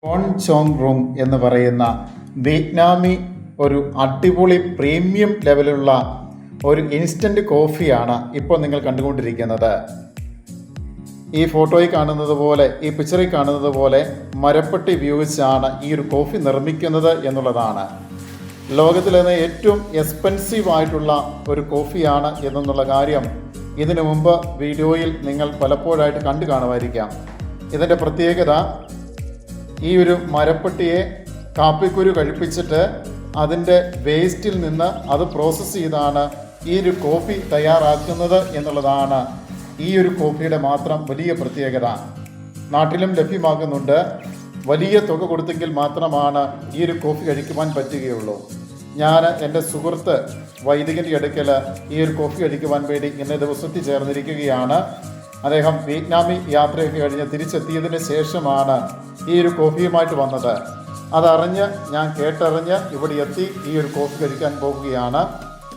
കോൺ Chong റൂങ് എന്ന് പറയുന്ന വിയറ്റ്നാമി ഒരു അടിപൊളി പ്രീമിയം ലെവലുള്ള ഒരു ഇൻസ്റ്റൻറ്റ് കോഫിയാണ് ഇപ്പോൾ നിങ്ങൾ കണ്ടുകൊണ്ടിരിക്കുന്നത്. ഈ ഫോട്ടോയിൽ കാണുന്നത് പോലെ, ഈ പിക്ചറിൽ കാണുന്നത് പോലെ മരപ്പെട്ടി ഉപയോഗിച്ചാണ് ഈ ഒരു കോഫി നിർമ്മിക്കുന്നത് എന്നുള്ളതാണ്. ലോകത്തിലെ തന്നെ ഏറ്റവും എക്സ്പെൻസീവ് ആയിട്ടുള്ള ഒരു കോഫിയാണ് എന്നുള്ള കാര്യം ഇതിനു മുമ്പ് വീഡിയോയിൽ നിങ്ങൾ പലപ്പോഴായിട്ട് കണ്ടു കാണുമായിരിക്കാം. ഇതിൻ്റെ പ്രത്യേകത, ഈ ഒരു മരപ്പെട്ടിയെ കാപ്പിക്കുരു കഴിപ്പിച്ചിട്ട് അതിൻ്റെ വേസ്റ്റിൽ നിന്ന് അത് പ്രോസസ്സ് ചെയ്താണ് ഈ ഒരു കോഫി തയ്യാറാക്കുന്നത് എന്നുള്ളതാണ് ഈ ഒരു കോഫിയുടെ മാത്രം വലിയ പ്രത്യേകത. നാട്ടിലും ലഭ്യമാകുന്നുണ്ട്. വലിയ തുക കൊടുത്തെങ്കിൽ മാത്രമാണ് ഈ ഒരു കോഫി കഴിക്കുവാൻ പറ്റുകയുള്ളൂ. ഞാൻ എൻ്റെ സുഹൃത്ത് വൈദികൻ്റെ അടുക്കൽ ഈ ഒരു കോഫി കഴിക്കുവാൻ വേണ്ടി ഇന്നേ ദിവസത്തിൽ ചേർന്നിരിക്കുകയാണ്. അദ്ദേഹം വിയറ്റ്നാമി യാത്രയൊക്കെ കഴിഞ്ഞ് തിരിച്ചെത്തിയതിന് ശേഷമാണ് ഈ ഒരു കോഫിയുമായിട്ട് വന്നത്. അതറിഞ്ഞ് ഞാൻ കേട്ടറിഞ്ഞ് ഇവിടെ എത്തി ഈ ഒരു കോഫി കഴിക്കാൻ പോകുകയാണ്.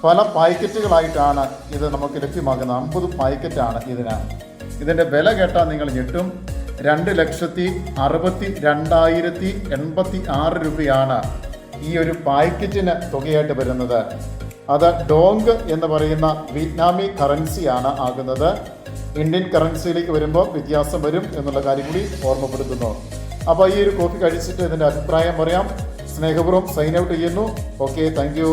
പല പാക്കറ്റുകളായിട്ടാണ് ഇത് നമുക്ക് ലഭ്യമാകുന്നത്. 50 പാക്കറ്റാണ് ഇതിൻ്റെ വില കേട്ടാൽ നിങ്ങൾ ഞെട്ടും. 2,62,086 രൂപയാണ് ഈ ഒരു പാക്കറ്റിന് തുകയായിട്ട് വരുന്നത്. അത് ഡോങ് എന്ന് പറയുന്ന വിയറ്റ്നാമി കറൻസിയാണ് ആകുന്നത്. ഇന്ത്യൻ കറൻസിയിലേക്ക് വരുമ്പോൾ വ്യത്യാസം വരും എന്നുള്ള കാര്യം കൂടി ഓർമ്മപ്പെടുത്തുന്നു. അപ്പോൾ ഈ ഒരു കോഫി കഴിച്ചിട്ട് ഇതിൻ്റെ അഭിപ്രായം പറയാം. സ്നേഹപൂർവ്വം സൈൻ ഔട്ട് ചെയ്യുന്നു. Okay, thank you.